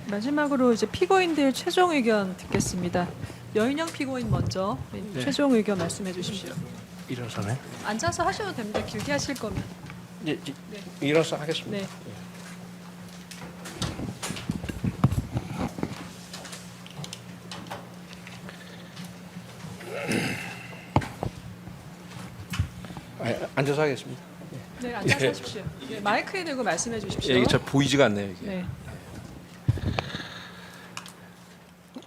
마지막으로 이제 피고인들 최종 의견 듣겠습니다. 여인영 피고인 먼저 네. 최종 의견 말씀해 주십시오. 일어서네. 앉아서 하셔도 됩니다. 길게 하실 거면. 예, 네. 일어서 하겠습니다. 네. 앉아서 하겠습니다. 네, 앉아서 하십시오. 네, 마이크에 대고 말씀해 주십시오. 예, 이게 잘 보이지가 않네요. 이게. 네.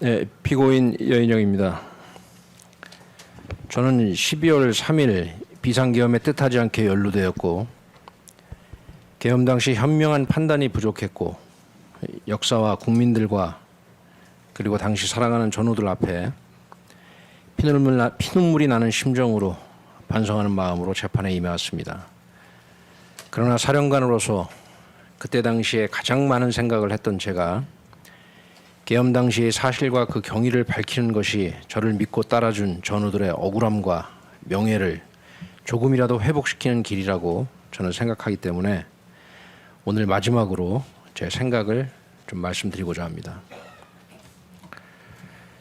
네, 피고인 여인영입니다. 저는 12월 3일 비상계엄에 뜻하지 않게 연루되었고 계엄 당시 현명한 판단이 부족했고 역사와 국민들과 그리고 당시 살아가는 전우들 앞에 피눈물이 나는 심정으로 반성하는 마음으로 재판에 임해왔습니다. 그러나 사령관으로서 그때 당시에 가장 많은 생각을 했던 제가 계엄 당시의 사실과 그 경위를 밝히는 것이 저를 믿고 따라준 전우들의 억울함과 명예를 조금이라도 회복시키는 길이라고 저는 생각하기 때문에 오늘 마지막으로 제 생각을 좀 말씀드리고자 합니다.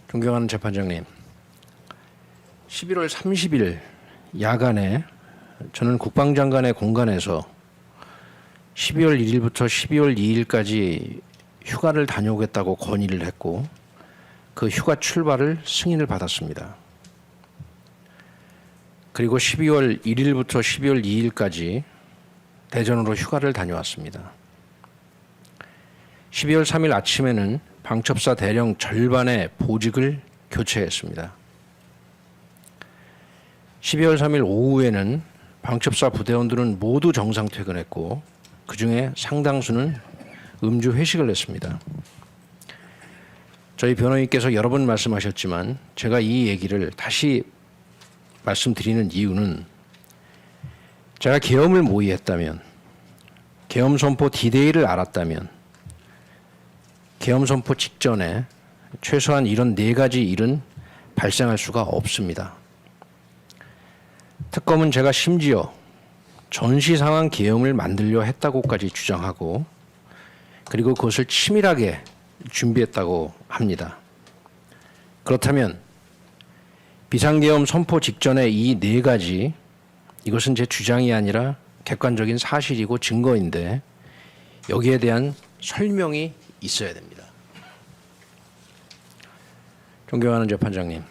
존경하는 재판장님, 11월 30일 야간에 저는 국방장관의 공간에서 12월 1일부터 12월 2일까지 휴가를 다녀오겠다고 건의를 했고 그 휴가 출발을 승인을 받았습니다. 그리고 12월 1일부터 12월 2일까지 대전으로 휴가를 다녀왔습니다. 12월 3일 아침에는 방첩사 대령 절반의 보직을 교체했습니다. 12월 3일 오후에는 방첩사 부대원들은 모두 정상 퇴근했고 그 중에 상당수는 음주 회식을 했습니다. 저희 변호인께서 여러 번 말씀하셨지만 제가 이 얘기를 다시 말씀드리는 이유는 제가 계엄을 모의했다면, 계엄 선포 D-Day를 알았다면 계엄 선포 직전에 최소한 이런 4가지 일은 발생할 수가 없습니다. 특검은 제가 심지어 전시 상황 계엄을 만들려 했다고까지 주장하고 그리고 그것을 치밀하게 준비했다고 합니다. 그렇다면 비상계엄 선포 직전에 이 4가지, 이것은 제 주장이 아니라 객관적인 사실이고 증거인데 여기에 대한 설명이 있어야 됩니다. 존경하는 재판장님,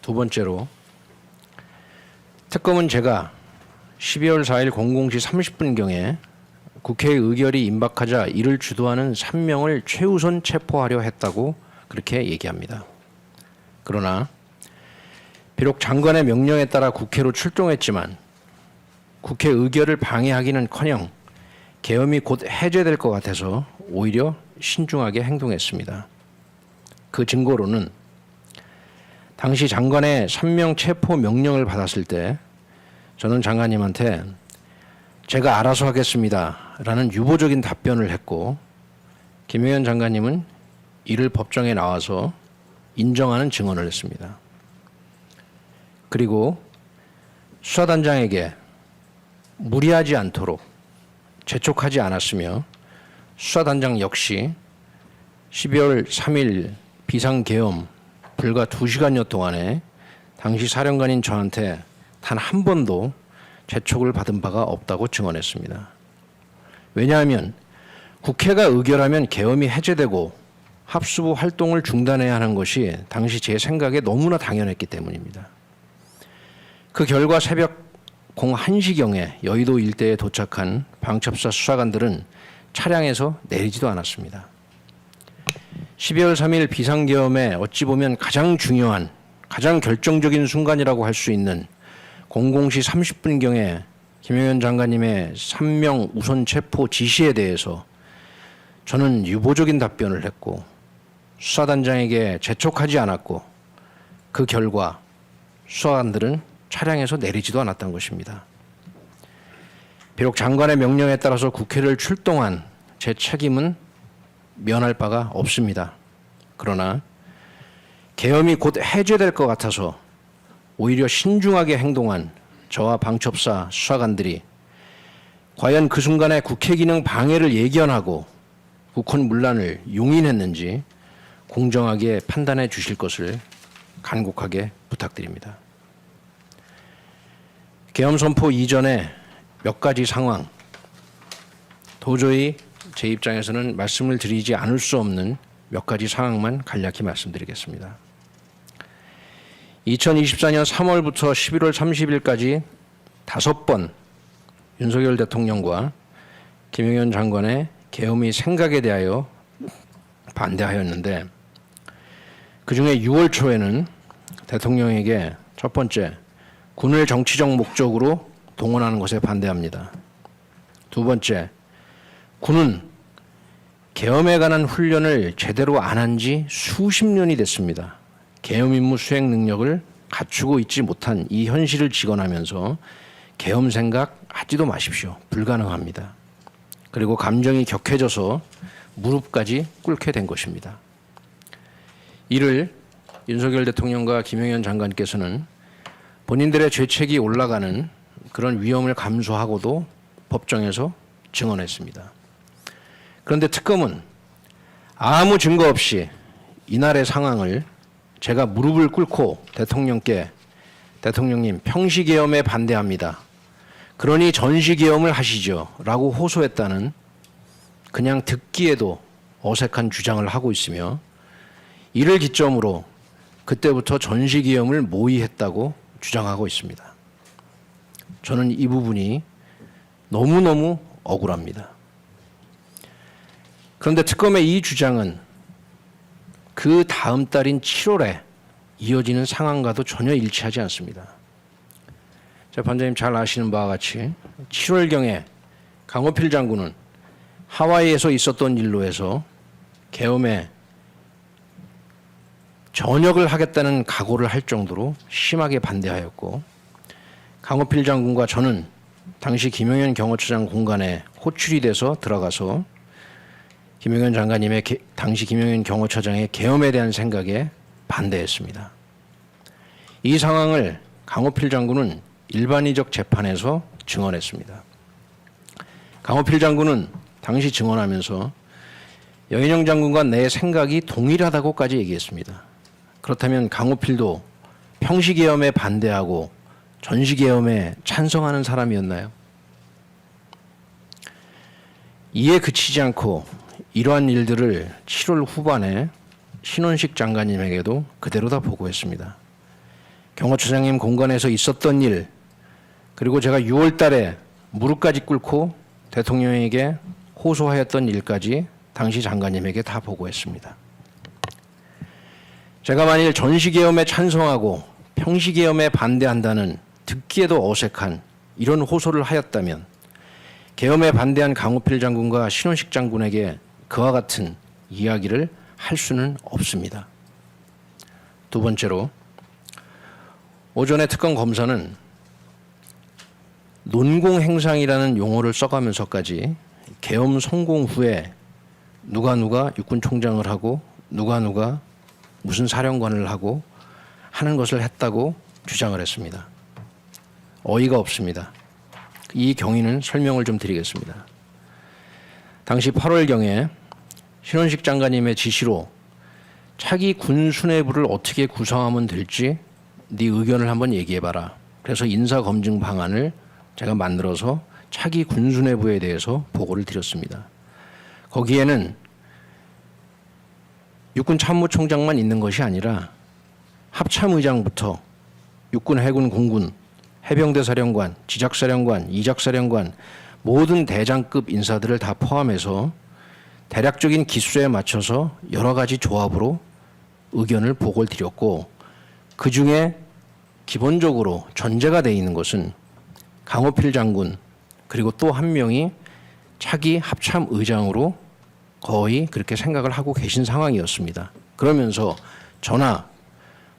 두 번째로 특검은 제가 12월 4일 00시 30분경에 국회의 의결이 임박하자 이를 주도하는 3명을 최우선 체포하려 했다고 그렇게 얘기합니다. 그러나 비록 장관의 명령에 따라 국회로 출동했지만 국회 의결을 방해하기는커녕 계엄이 곧 해제될 것 같아서 오히려 신중하게 행동했습니다. 그 증거로는 당시 장관의 3명 체포 명령을 받았을 때 저는 장관님한테 제가 알아서 하겠습니다 라는 유보적인 답변을 했고 김영현 장관님은 이를 법정에 나와서 인정하는 증언을 했습니다. 그리고 수사단장에게 무리하지 않도록 재촉하지 않았으며 수사단장 역시 12월 3일 비상계엄 불과 2시간여 동안에 당시 사령관인 저한테 단 한 번도 재촉을 받은 바가 없다고 증언했습니다. 왜냐하면 국회가 의결하면 계엄이 해제되고 합수부 활동을 중단해야 하는 것이 당시 제 생각에 너무나 당연했기 때문입니다. 그 결과 새벽 01시경에 여의도 일대에 도착한 방첩사 수사관들은 차량에서 내리지도 않았습니다. 12월 3일 비상계엄에 어찌 보면 가장 중요한, 가장 결정적인 순간이라고 할 수 있는 00시 30분경에 김영현 장관님의 3명 우선 체포 지시에 대해서 저는 유보적인 답변을 했고 수사단장에게 재촉하지 않았고 그 결과 수사관들은 차량에서 내리지도 않았던 것입니다. 비록 장관의 명령에 따라서 국회를 출동한 제 책임은 면할 바가 없습니다. 그러나 계엄이 곧 해제될 것 같아서 오히려 신중하게 행동한 저와 방첩사 수사관들이 과연 그 순간에 국회 기능 방해를 예견하고 국헌 문란을 용인했는지 공정하게 판단해 주실 것을 간곡하게 부탁드립니다. 계엄 선포 이전에 몇 가지 상황, 도저히 제 입장에서는 말씀을 드리지 않을 수 없는 몇 가지 상황만 간략히 말씀드리겠습니다. 2024년 3월부터 11월 30일까지 5번 윤석열 대통령과 김영현 장관의 계엄의 생각에 대하여 반대하였는데, 그중에 6월 초에는 대통령에게 첫 번째, 군을 정치적 목적으로 동원하는 것에 반대합니다. 두 번째, 군은 계엄에 관한 훈련을 제대로 안 한 지 수십 년이 됐습니다. 계엄 임무 수행 능력을 갖추고 있지 못한 이 현실을 직언하면서 계엄 생각 하지도 마십시오. 불가능합니다. 그리고 감정이 격해져서 무릎까지 꿇게 된 것입니다. 이를 윤석열 대통령과 김영현 장관께서는 본인들의 죄책이 올라가는 그런 위험을 감수하고도 법정에서 증언했습니다. 그런데 특검은 아무 증거 없이 이날의 상황을 제가 무릎을 꿇고 대통령께 대통령님 평시계엄에 반대합니다. 그러니 전시계엄을 하시죠 라고 호소했다는 그냥 듣기에도 어색한 주장을 하고 있으며, 이를 기점으로 그때부터 전시계엄을 모의했다고 주장하고 있습니다. 저는 이 부분이 너무너무 억울합니다. 그런데 특검의 이 주장은 그 다음 달인 7월에 이어지는 상황과도 전혀 일치하지 않습니다. 재판장님 잘 아시는 바와 같이 7월경에 강호필 장군은 하와이에서 있었던 일로 해서 계엄에 전역을 하겠다는 각오를 할 정도로 심하게 반대하였고, 강호필 장군과 저는 당시 김영현 경호처장 공간에 호출이 돼서 들어가서 김영현 장관님의 당시 김영현 경호처장의 계엄에 대한 생각에 반대했습니다. 이 상황을 강호필 장군은 일반의적 재판에서 증언했습니다. 강호필 장군은 당시 증언하면서 여인영 장군과 내 생각이 동일하다고까지 얘기했습니다. 그렇다면 강호필도 평시계엄에 반대하고 전시계엄에 찬성하는 사람이었나요? 이에 그치지 않고 이러한 일들을 7월 후반에 신원식 장관님에게도 그대로 다 보고했습니다. 경호처장님 공간에서 있었던 일, 그리고 제가 6월 달에 무릎까지 꿇고 대통령에게 호소하였던 일까지 당시 장관님에게 다 보고했습니다. 제가 만일 전시계엄에 찬성하고 평시계엄에 반대한다는 듣기에도 어색한 이런 호소를 하였다면 계엄에 반대한 강호필 장군과 신원식 장군에게 그와 같은 이야기를 할 수는 없습니다. 두 번째로, 오전에 특검 검사는 논공행상이라는 용어를 써가면서까지 계엄 성공 후에 누가 육군 총장을 하고 누가 무슨 사령관을 하고 하는 것을 했다고 주장을 했습니다. 어이가 없습니다. 이 경위는 설명을 좀 드리겠습니다. 당시 8월경에 신원식 장관님의 지시로 차기 군 수뇌부를 어떻게 구성하면 될지 네 의견을 한번 얘기해봐라. 그래서 인사검증 방안을 제가 만들어서 차기 군 수뇌부에 대해서 보고를 드렸습니다. 거기에는 육군 참모총장만 있는 것이 아니라 합참의장부터 육군, 해군, 공군, 해병대 사령관, 지작사령관, 이작사령관 모든 대장급 인사들을 다 포함해서 대략적인 기수에 맞춰서 여러 가지 조합으로 의견을 보고를 드렸고, 그 중에 기본적으로 전제가 되어 있는 것은 강호필 장군 그리고 또 한 명이 차기 합참의장으로 거의 그렇게 생각을 하고 계신 상황이었습니다. 그러면서 저나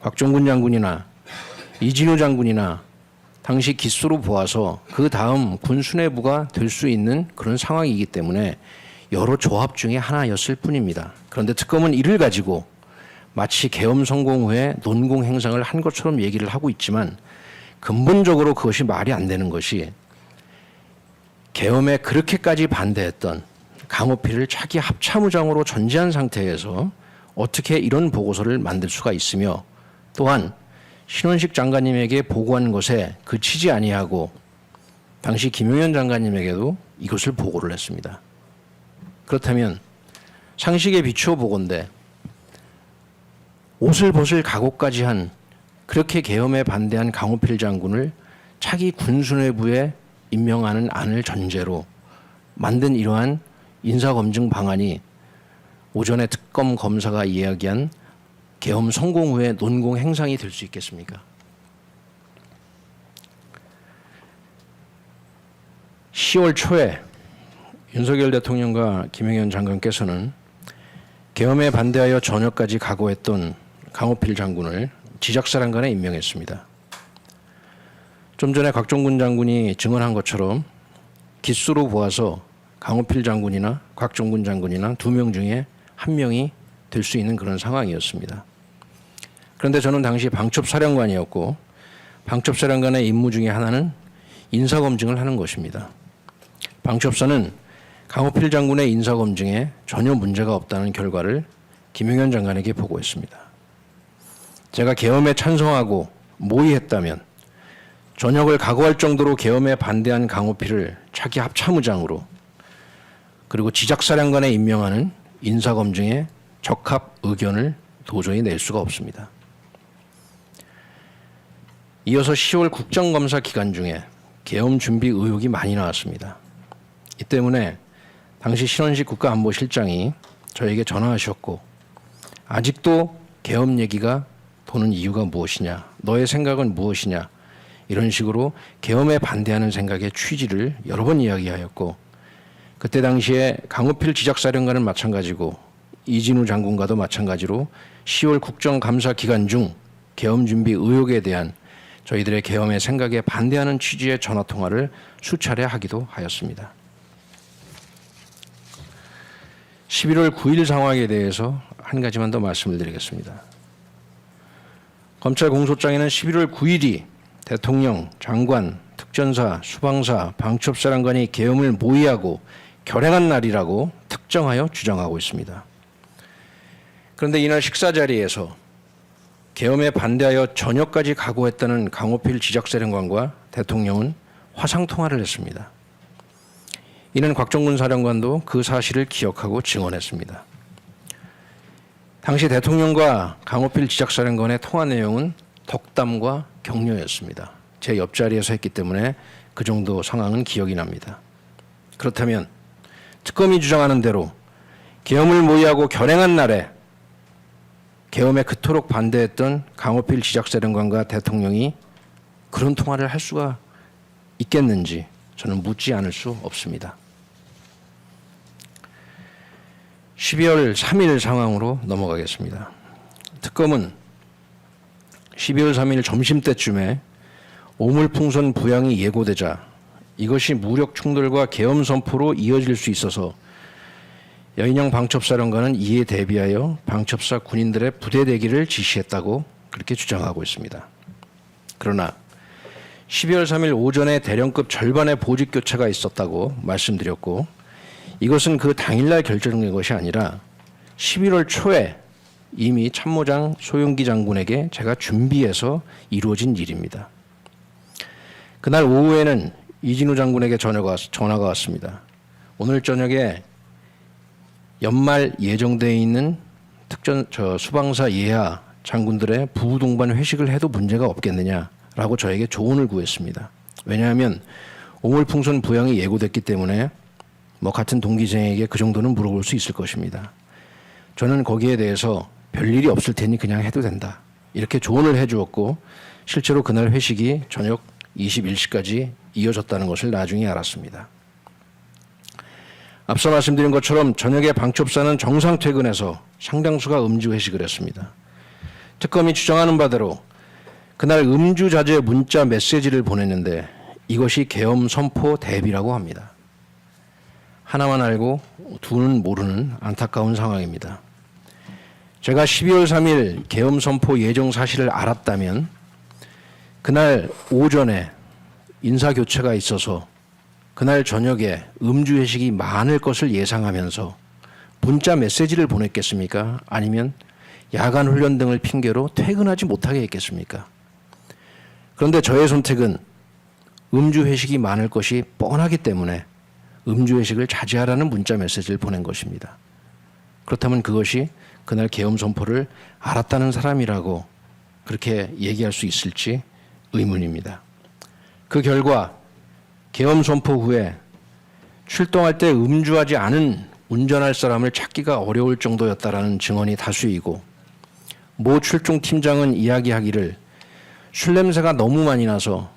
곽종근 장군이나 이진우 장군이나 당시 기수로 보아서 그 다음 군 수뇌부가 될 수 있는 그런 상황이기 때문에 여러 조합 중에 하나였을 뿐입니다. 그런데 특검은 이를 가지고 마치 계엄 성공 후에 논공 행상을 한 것처럼 얘기를 하고 있지만 근본적으로 그것이 말이 안 되는 것이, 계엄에 그렇게까지 반대했던 강호필을 차기 합참의장으로 전제한 상태에서 어떻게 이런 보고서를 만들 수가 있으며, 또한 신원식 장관님에게 보고한 것에 그치지 아니하고 당시 김용현 장관님에게도 이것을 보고를 했습니다. 그렇다면 상식에 비추어 보건대 옷을 벗을 각오까지 한, 그렇게 계엄에 반대한 강호필 장군을 차기 군수뇌부에 임명하는 안을 전제로 만든 이러한 인사검증 방안이 오전에 특검 검사가 이야기한 계엄 성공 후에 논공 행상이 될 수 있겠습니까? 10월 초에 윤석열 대통령과 김영현 장관께서는 계엄에 반대하여 전역까지 각오했던 강호필 장군을 지작사령관에 임명했습니다. 좀 전에 곽종군 장군이 증언한 것처럼 기수로 보아서 강호필 장군이나 곽종군 장군이나 2명 중에 1명이 될 수 있는 그런 상황이었습니다. 그런데 저는 당시 방첩사령관이었고, 방첩사령관의 임무 중에 하나는 인사검증을 하는 것입니다. 방첩사는 강호필 장군의 인사검증에 전혀 문제가 없다는 결과를 김용현 장관에게 보고했습니다. 제가 계엄에 찬성하고 모의했다면 전역을 각오할 정도로 계엄에 반대한 강호필을 차기 합참의장으로, 그리고 지작사령관에 임명하는 인사검증에 적합 의견을 도저히 낼 수가 없습니다. 이어서 10월 국정감사 기간 중에 계엄 준비 의혹이 많이 나왔습니다. 이 때문에 당시 신원식 국가안보실장이 저에게 전화하셨고, 아직도 계엄 얘기가 도는 이유가 무엇이냐, 너의 생각은 무엇이냐, 이런 식으로 계엄에 반대하는 생각의 취지를 여러 번 이야기하였고, 그때 당시에 강호필 지작사령관은 마찬가지고 이진우 장군과도 마찬가지로 10월 국정감사 기간 중 계엄 준비 의혹에 대한 저희들의 계엄의 생각에 반대하는 취지의 전화통화를 수차례 하기도 하였습니다. 11월 9일 상황에 대해서 한 가지만 더 말씀을 드리겠습니다. 검찰 공소장에는 11월 9일이 대통령, 장관, 특전사, 수방사, 방첩사령관이 계엄을 모의하고 결행한 날이라고 특정하여 주장하고 있습니다. 그런데 이날 식사 자리에서 계엄에 반대하여 전역까지 각오했다는 강호필 지작사령관과 대통령은 화상통화를 했습니다. 이는 곽종군 사령관도 그 사실을 기억하고 증언했습니다. 당시 대통령과 강호필 지작사령관의 통화 내용은 덕담과 격려였습니다. 제 옆자리에서 했기 때문에 그 정도 상황은 기억이 납니다. 그렇다면 특검이 주장하는 대로 계엄을 모의하고 결행한 날에 계엄에 그토록 반대했던 강호필 지작사령관과 대통령이 그런 통화를 할 수가 있겠는지 저는 묻지 않을 수 없습니다. 12월 3일 상황으로 넘어가겠습니다. 특검은 12월 3일 점심때쯤에 오물풍선 부양이 예고되자 이것이 무력 충돌과 계엄 선포로 이어질 수 있어서 여인영 방첩사령관은 이에 대비하여 방첩사 군인들의 부대 대기를 지시했다고 그렇게 주장하고 있습니다. 그러나 12월 3일 오전에 대령급 절반의 보직 교체가 있었다고 말씀드렸고, 이것은 그 당일날 결정된 것이 아니라 11월 초에 이미 참모장 소용기 장군에게 제가 준비해서 이루어진 일입니다. 그날 오후에는 이진우 장군에게 전화가 왔습니다. 오늘 저녁에 연말 예정되어 있는 수방사 예하 장군들의 부부동반 회식을 해도 문제가 없겠느냐라고 저에게 조언을 구했습니다. 왜냐하면 오물풍선 부양이 예고됐기 때문에 같은 동기생에게 그 정도는 물어볼 수 있을 것입니다. 저는 거기에 대해서 별일이 없을 테니 그냥 해도 된다, 이렇게 조언을 해주었고, 실제로 그날 회식이 저녁 21시까지 이어졌다는 것을 나중에 알았습니다. 앞서 말씀드린 것처럼 저녁에 방첩사는 정상 퇴근해서 상당수가 음주 회식을 했습니다. 특검이 주장하는 바대로 그날 음주 자제 문자 메시지를 보냈는데 이것이 계엄 선포 대비라고 합니다. 하나만 알고 두는 모르는 안타까운 상황입니다. 제가 12월 3일 계엄 선포 예정 사실을 알았다면 그날 오전에 인사교체가 있어서 그날 저녁에 음주 회식이 많을 것을 예상하면서 문자 메시지를 보냈겠습니까? 아니면 야간 훈련 등을 핑계로 퇴근하지 못하게 했겠습니까? 그런데 저의 선택은 음주 회식이 많을 것이 뻔하기 때문에 음주 회식을 자제하라는 문자 메시지를 보낸 것입니다. 그렇다면 그것이 그날 계엄 선포를 알았다는 사람이라고 그렇게 얘기할 수 있을지 의문입니다. 그 결과 계엄 선포 후에 출동할 때 음주하지 않은 운전할 사람을 찾기가 어려울 정도였다라는 증언이 다수이고, 모 출동 팀장은 이야기하기를 술 냄새가 너무 많이 나서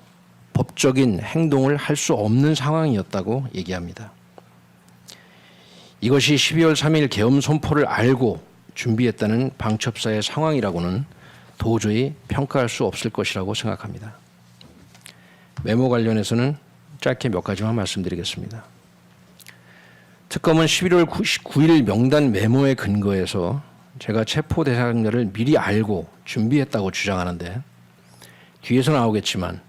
법적인 행동을 할 수 없는 상황이었다고 얘기합니다. 이것이 12월 3일 계엄 선포를 알고 준비했다는 방첩사의 상황이라고는 도저히 평가할 수 없을 것이라고 생각합니다. 메모 관련해서는 짧게 몇 가지만 말씀드리겠습니다. 특검은 11월 9일 명단 메모에 근거해서 제가 체포 대상자를 미리 알고 준비했다고 주장하는데, 뒤에서 나오겠지만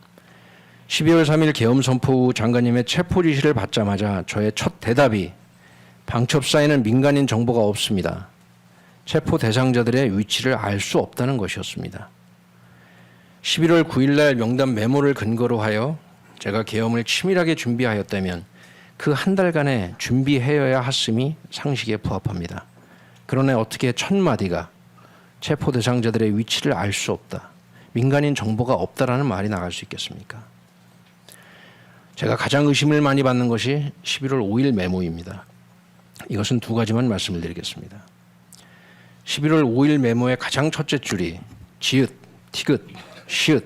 12월 3일 계엄 선포 후 장관님의 체포 지시를 받자마자 저의 첫 대답이 방첩사에는 민간인 정보가 없습니다. 체포 대상자들의 위치를 알 수 없다는 것이었습니다. 11월 9일 날 명단 메모를 근거로 하여 제가 계엄을 치밀하게 준비하였다면 그 한 달간의 준비해야 했음이 상식에 부합합니다. 그러나 어떻게 첫 마디가 체포 대상자들의 위치를 알 수 없다, 민간인 정보가 없다라는 말이 나갈 수 있겠습니까? 제가 가장 의심을 많이 받는 것이 11월 5일 메모입니다. 이것은 두 가지만 말씀을 드리겠습니다. 11월 5일 메모의 가장 첫째 줄이 지읒, 티귿, 시읒,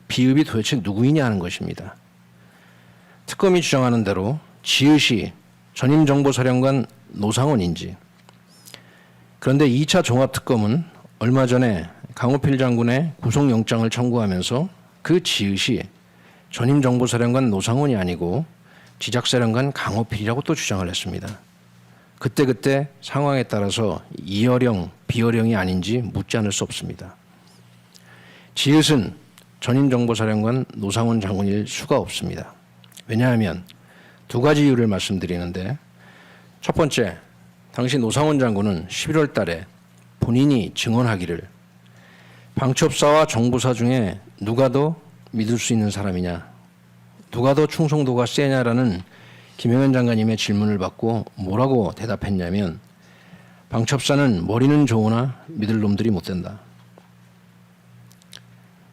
비읍이 도대체 누구이냐 하는 것입니다. 특검이 주장하는 대로 지읒이 전임정보사령관 노상원인지, 그런데 2차 종합특검은 얼마 전에 강호필 장군의 구속영장을 청구하면서 그 지읒이 전임정보사령관 노상원이 아니고 지작사령관 강호필이라고 또 주장을 했습니다. 그때 상황에 따라서 이어령, 비어령이 아닌지 묻지 않을 수 없습니다. 지읒은 전임정보사령관 노상원 장군일 수가 없습니다. 왜냐하면 두 가지 이유를 말씀드리는데, 첫 번째, 당시 노상원 장군은 11월 달에 본인이 증언하기를 방첩사와 정보사 중에 누가 더 믿을 수 있는 사람이냐, 누가 더 충성도가 세냐라는 김영현 장관님의 질문을 받고 뭐라고 대답했냐면, 방첩사는 머리는 좋으나 믿을 놈들이 못 된다.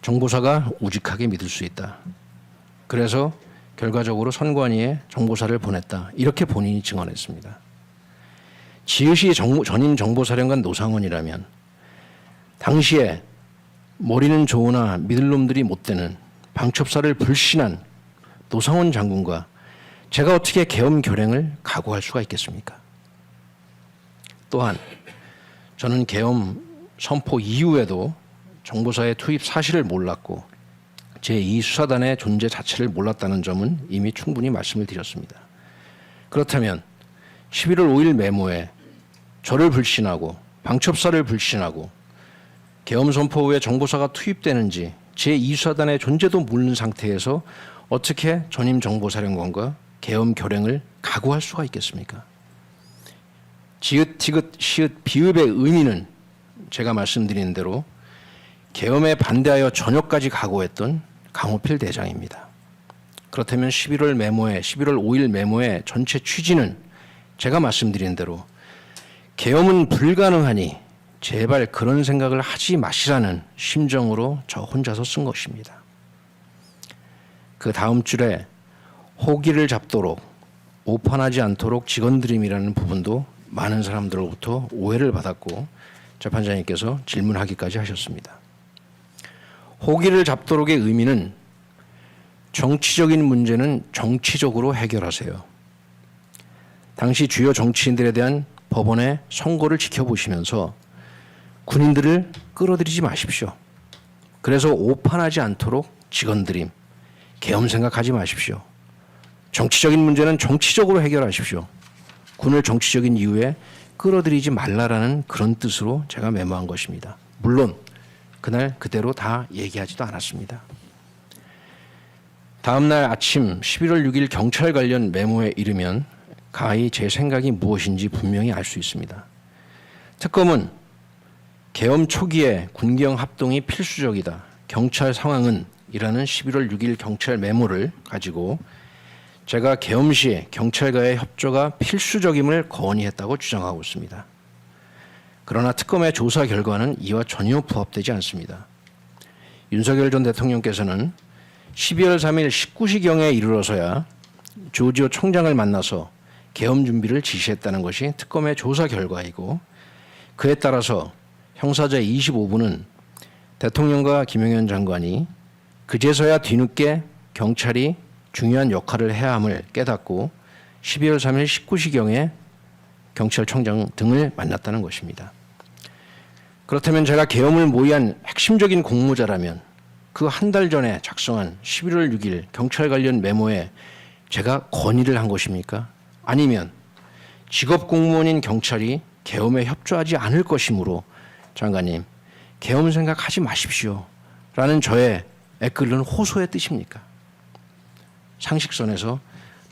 정보사가 우직하게 믿을 수 있다. 그래서 결과적으로 선관위에 정보사를 보냈다. 이렇게 본인이 증언했습니다. 지읒이 전임 정보사령관 노상원이라면 당시에 머리는 좋으나 믿을 놈들이 못 되는 방첩사를 불신한 노상원 장군과 제가 어떻게 계엄 결행을 각오할 수가 있겠습니까? 또한 저는 계엄 선포 이후에도 정보사의 투입 사실을 몰랐고 제2수사단의 존재 자체를 몰랐다는 점은 이미 충분히 말씀을 드렸습니다. 그렇다면 11월 5일 메모에 저를 불신하고 방첩사를 불신하고 계엄 선포 후에 정보사가 투입되는지 제2수사단의 존재도 모르는 상태에서 어떻게 전임 정보사령관과 계엄 결행을 각오할 수가 있겠습니까? 지읒, 티귿, 시읒, 비읍의 의미는 제가 말씀드린 대로 계엄에 반대하여 전역까지 각오했던 강호필 대장입니다. 그렇다면 11월 5일 메모의 전체 취지는 제가 말씀드린 대로 계엄은 불가능하니 제발 그런 생각을 하지 마시라는 심정으로 저 혼자서 쓴 것입니다. 그 다음 줄에 호기를 잡도록 오판하지 않도록 직원들임이라는 부분도 많은 사람들로부터 오해를 받았고 재판장님께서 질문하기까지 하셨습니다. 호기를 잡도록의 의미는 정치적인 문제는 정치적으로 해결하세요. 당시 주요 정치인들에 대한 법원의 선고를 지켜보시면서 군인들을 끌어들이지 마십시오. 그래서 오판하지 않도록 직원들임, 계엄 생각하지 마십시오. 정치적인 문제는 정치적으로 해결하십시오. 군을 정치적인 이유에 끌어들이지 말라라는 그런 뜻으로 제가 메모한 것입니다. 물론 그날 그대로 다 얘기하지도 않았습니다. 다음 날 아침 11월 6일 경찰 관련 메모에 이르면 가히 제 생각이 무엇인지 분명히 알 수 있습니다. 특검은 계엄 초기에 군경 합동이 필수적이다. 경찰 상황은 이라는 11월 6일 경찰 메모를 가지고 제가 계엄 시에 경찰과의 협조가 필수적임을 건의했다고 주장하고 있습니다. 그러나 특검의 조사 결과는 이와 전혀 부합되지 않습니다. 윤석열 전 대통령께서는 12월 3일 19시경에 이르러서야 조지오 총장을 만나서 계엄 준비를 지시했다는 것이 특검의 조사 결과이고, 그에 따라서 형사제 25부는 대통령과 김용현 장관이 그제서야 뒤늦게 경찰이 중요한 역할을 해야 함을 깨닫고 12월 3일 19시경에 경찰청장 등을 만났다는 것입니다. 그렇다면 제가 계엄을 모의한 핵심적인 공모자라면 그 한 달 전에 작성한 11월 6일 경찰 관련 메모에 제가 건의를 한 것입니까? 아니면 직업 공무원인 경찰이 계엄에 협조하지 않을 것이므로 장관님, 계엄 생각하지 마십시오 라는 저의 애끓는 호소의 뜻입니까? 상식선에서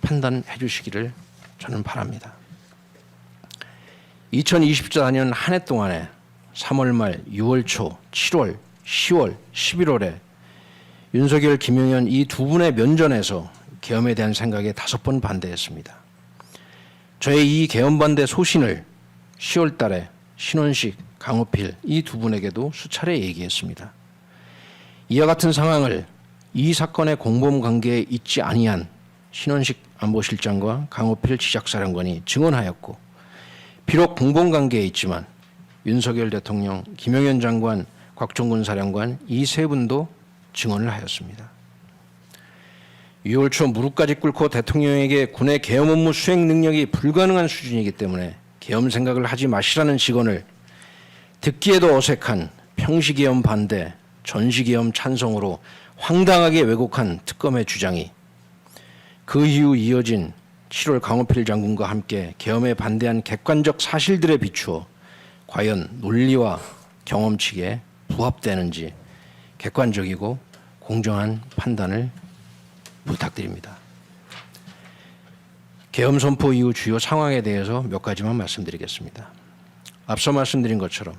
판단해 주시기를 저는 바랍니다. 2024년 한 해 동안에 3월 말, 6월 초, 7월, 10월, 11월에 윤석열, 김용현 이 두 분의 면전에서 계엄에 대한 생각에 5번 반대했습니다. 저의 이 계엄 반대 소신을 10월 달에 신원식, 강호필 이 두 분에게도 수차례 얘기했습니다. 이와 같은 상황을 이 사건의 공범 관계에 있지 아니한 신원식 안보실장과 강호필 지작사령관이 증언하였고, 비록 공범 관계에 있지만 윤석열 대통령, 김용현 장관, 곽종근 사령관 이 세 분도 증언을 하였습니다. 6월 초 무릎까지 꿇고 대통령에게 군의 계엄 업무 수행 능력이 불가능한 수준이기 때문에 계엄 생각을 하지 마시라는 직언을 듣기에도 어색한 평시계엄 반대, 전시계엄 찬성으로 황당하게 왜곡한 특검의 주장이 그 이후 이어진 7월 강호필 장군과 함께 계엄에 반대한 객관적 사실들에 비추어 과연 논리와 경험칙에 부합되는지 객관적이고 공정한 판단을 부탁드립니다. 계엄 선포 이후 주요 상황에 대해서 몇 가지만 말씀드리겠습니다. 앞서 말씀드린 것처럼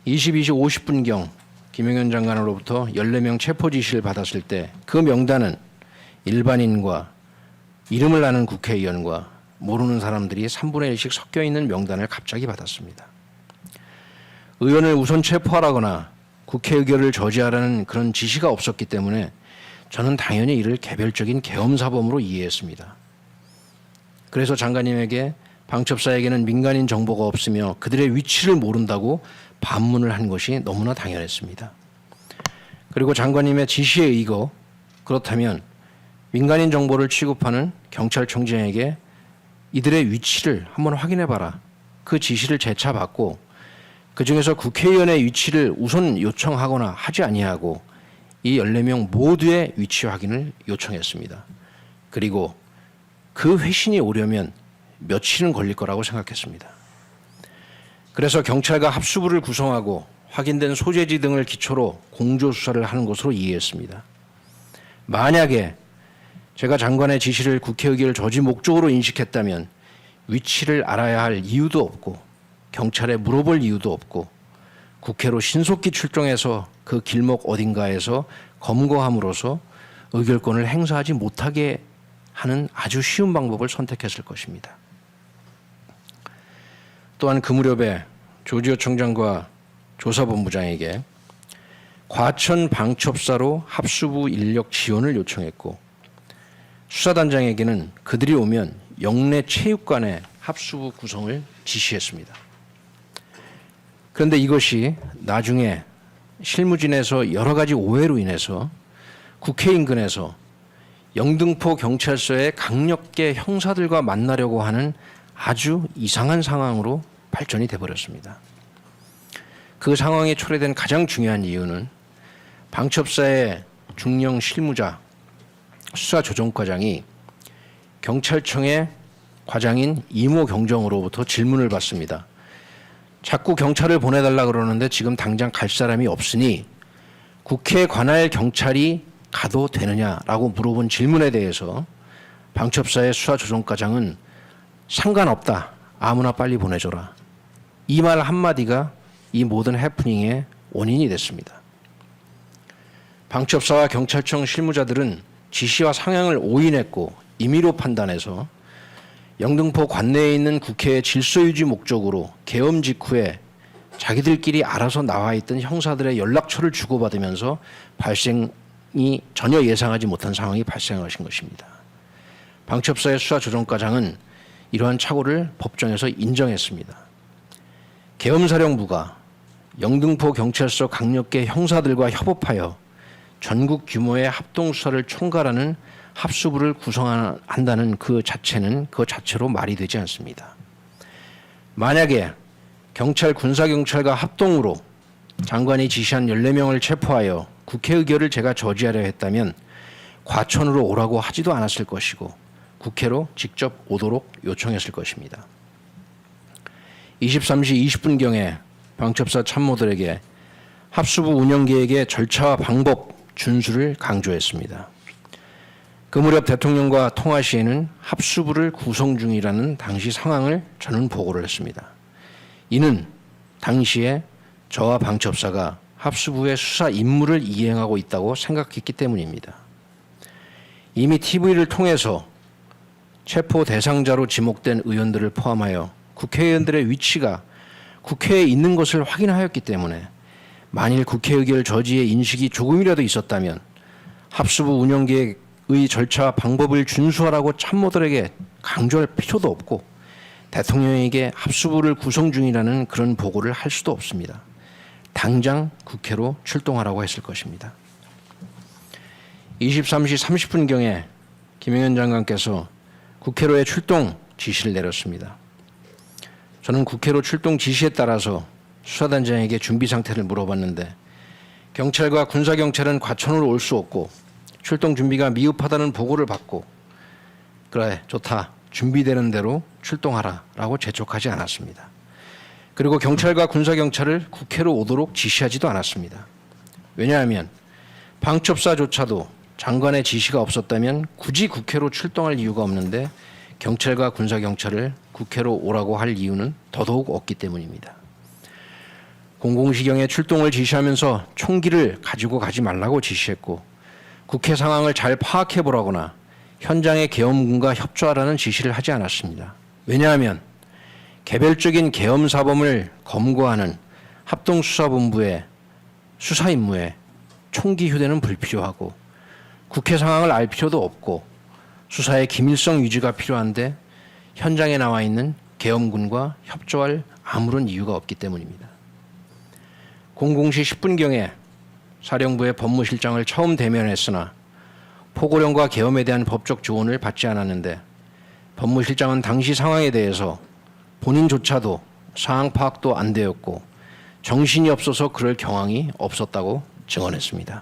22시 50분경 김용현 장관으로부터 14명 체포 지시를 받았을 때 그 명단은 일반인과 이름을 아는 국회의원과 모르는 사람들이 3분의 1씩 섞여 있는 명단을 갑자기 받았습니다. 의원을 우선 체포하라거나 국회 의결을 저지하라는 그런 지시가 없었기 때문에 저는 당연히 이를 개별적인 계엄 사범으로 이해했습니다. 그래서 장관님에게 방첩사에게는 민간인 정보가 없으며 그들의 위치를 모른다고 반문을 한 것이 너무나 당연했습니다. 그리고 장관님의 지시에 의거 그렇다면 민간인 정보를 취급하는 경찰청장에게 이들의 위치를 한번 확인해봐라. 그 지시를 재차 받고 그중에서 국회의원의 위치를 우선 요청하거나 하지 아니하고 이 14명 모두의 위치 확인을 요청했습니다. 그리고 그 회신이 오려면 며칠은 걸릴 거라고 생각했습니다. 그래서 경찰과 합수부를 구성하고 확인된 소재지 등을 기초로 공조수사를 하는 것으로 이해했습니다. 만약에 제가 장관의 지시를 국회 의결 저지 목적으로 인식했다면 위치를 알아야 할 이유도 없고 경찰에 물어볼 이유도 없고 국회로 신속히 출동해서 그 길목 어딘가에서 검거함으로써 의결권을 행사하지 못하게 하는 아주 쉬운 방법을 선택했을 것입니다. 또한 그 무렵에 조지호 총장과 조사본부장에게 과천 방첩사로 합수부 인력 지원을 요청했고 수사단장에게는 그들이 오면 영내 체육관에 합수부 구성을 지시했습니다. 그런데 이것이 나중에 실무진에서 여러 가지 오해로 인해서 국회 인근에서 영등포 경찰서의 강력계 형사들과 만나려고 하는 아주 이상한 상황으로 발전이 돼버렸습니다. 그 상황에 초래된 가장 중요한 이유는 방첩사의 중령 실무자 수사조정과장이 경찰청의 과장인 이모 경정으로부터 질문을 받습니다. 자꾸 경찰을 보내달라 그러는데 지금 당장 갈 사람이 없으니 국회 관할 경찰이 가도 되느냐라고 물어본 질문에 대해서 방첩사의 수사조정과장은 상관없다. 아무나 빨리 보내줘라. 이 말 한마디가 이 모든 해프닝의 원인이 됐습니다. 방첩사와 경찰청 실무자들은 지시와 상향을 오인했고 임의로 판단해서 영등포 관내에 있는 국회의 질서유지 목적으로 계엄 직후에 자기들끼리 알아서 나와 있던 형사들의 연락처를 주고받으면서 발생이 전혀 예상하지 못한 상황이 발생하신 것입니다. 방첩사의 수사조정과장은 이러한 착오를 법정에서 인정했습니다. 계엄사령부가 영등포 경찰서 강력계 형사들과 협업하여 전국 규모의 합동수사를 총괄하는 합수부를 구성한다는 그 자체로 말이 되지 않습니다. 만약에 경찰, 군사경찰과 합동으로 장관이 지시한 14명을 체포하여 국회 의결을 제가 저지하려 했다면 과천으로 오라고 하지도 않았을 것이고 국회로 직접 오도록 요청했을 것입니다. 23시 20분경에 방첩사 참모들에게 합수부 운영 계획의 절차와 방법 준수를 강조했습니다. 그 무렵 대통령과 통화 시에는 합수부를 구성 중이라는 당시 상황을 저는 보고를 했습니다. 이는 당시에 저와 방첩사가 합수부의 수사 임무를 이행하고 있다고 생각했기 때문입니다. 이미 TV를 통해서 체포 대상자로 지목된 의원들을 포함하여 국회의원들의 위치가 국회에 있는 것을 확인하였기 때문에 만일 국회 의결 저지의 인식이 조금이라도 있었다면 합수부 운영계획의 절차와 방법을 준수하라고 참모들에게 강조할 필요도 없고 대통령에게 합수부를 구성 중이라는 그런 보고를 할 수도 없습니다. 당장 국회로 출동하라고 했을 것입니다. 23시 30분경에 김영현 장관께서 국회로의 출동 지시를 내렸습니다. 저는 국회로 출동 지시에 따라서 수사단장에게 준비 상태를 물어봤는데 경찰과 군사경찰은 과천으로 올 수 없고 출동 준비가 미흡하다는 보고를 받고 그래 좋다 준비되는 대로 출동하라라고 재촉하지 않았습니다. 그리고 경찰과 군사경찰을 국회로 오도록 지시하지도 않았습니다. 왜냐하면 방첩사조차도 장관의 지시가 없었다면 굳이 국회로 출동할 이유가 없는데 경찰과 군사경찰을 국회로 오라고 할 이유는 더더욱 없기 때문입니다. 공공시경에 출동을 지시하면서 총기를 가지고 가지 말라고 지시했고 국회 상황을 잘 파악해보라거나 현장의 계엄군과 협조하라는 지시를 하지 않았습니다. 왜냐하면 개별적인 계엄 사범을 검거하는 합동수사본부의 수사 임무에 총기 휴대는 불필요하고 국회 상황을 알 필요도 없고 수사의 기밀성 유지가 필요한데 현장에 나와 있는 계엄군과 협조할 아무런 이유가 없기 때문입니다. 00시 10분경에 사령부의 법무실장을 처음 대면했으나 포고령과 계엄에 대한 법적 조언을 받지 않았는데 법무실장은 당시 상황에 대해서 본인조차도 상황 파악도 안 되었고 정신이 없어서 그럴 경황이 없었다고 증언했습니다.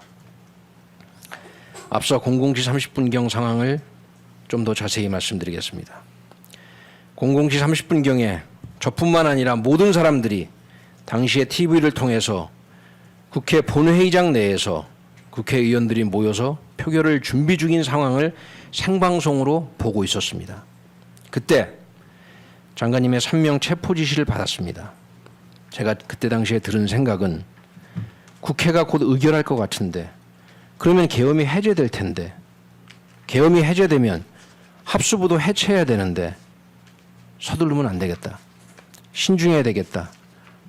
앞서 00시 30분경 상황을 좀 더 자세히 말씀드리겠습니다. 00시 30분경에 저뿐만 아니라 모든 사람들이 당시에 TV를 통해서 국회 본회의장 내에서 국회의원들이 모여서 표결을 준비 중인 상황을 생방송으로 보고 있었습니다. 그때 장관님의 3명 체포 지시를 받았습니다. 제가 그때 당시에 들은 생각은 국회가 곧 의결할 것 같은데 그러면 계엄이 해제될 텐데 계엄이 해제되면 합수부도 해체해야 되는데 서두르면 안 되겠다. 신중해야 되겠다.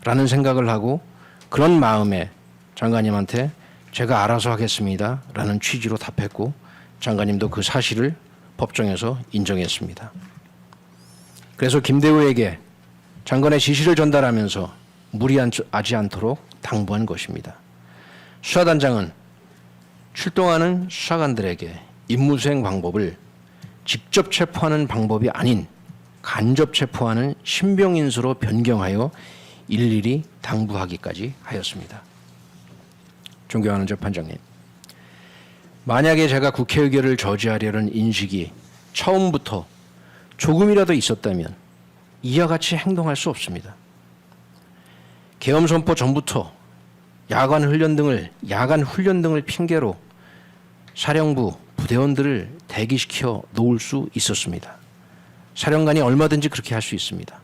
라는 생각을 하고 그런 마음에 장관님한테 제가 알아서 하겠습니다. 라는 취지로 답했고 장관님도 그 사실을 법정에서 인정했습니다. 그래서 김대우에게 장관의 지시를 전달하면서 무리하지 않도록 당부한 것입니다. 수사단장은 출동하는 수사관들에게 임무수행 방법을 직접 체포하는 방법이 아닌 간접 체포하는 신병인수로 변경하여 일일이 당부하기까지 하였습니다. 존경하는 재판장님, 만약에 제가 국회 의결을 저지하려는 인식이 처음부터 조금이라도 있었다면 이와 같이 행동할 수 없습니다. 계엄 선포 전부터 야간 훈련 등을 핑계로 사령부 부대원들을 대기시켜 놓을 수 있었습니다. 사령관이 얼마든지 그렇게 할 수 있습니다.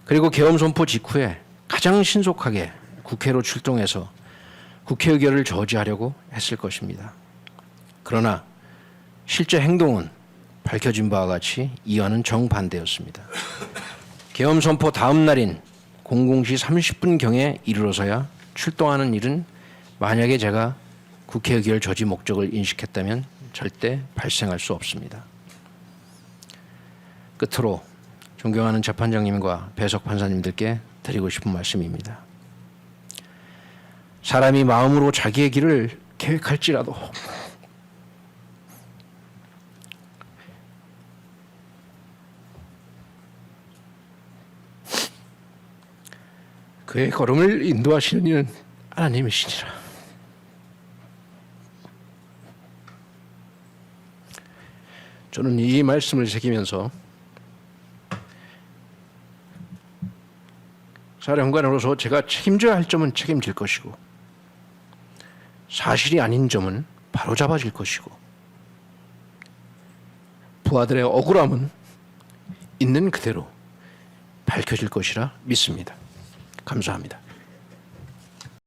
그리고 계엄 선포 직후에 가장 신속하게 국회로 출동해서 국회 의결을 저지하려고 했을 것입니다. 그러나 실제 행동은 밝혀진 바와 같이 이와는 정반대였습니다. 계엄 선포 다음 날인 00시 30분경에 이르러서야 출동하는 일은 만약에 제가 국회 의결 저지 목적을 인식했다면 절대 발생할 수 없습니다. 끝으로 존경하는 재판장님과 배석 판사님들께 드리고 싶은 말씀입니다. 사람이 마음으로 자기의 길을 계획할지라도 그의 걸음을 인도하시는 이는 하나님이시니라. 저는 이 말씀을 새기면서 사령관으로서 제가 책임져야 할 점은 책임질 것이고 사실이 아닌 점은 바로잡아질 것이고 부하들의 억울함은 있는 그대로 밝혀질 것이라 믿습니다. 감사합니다.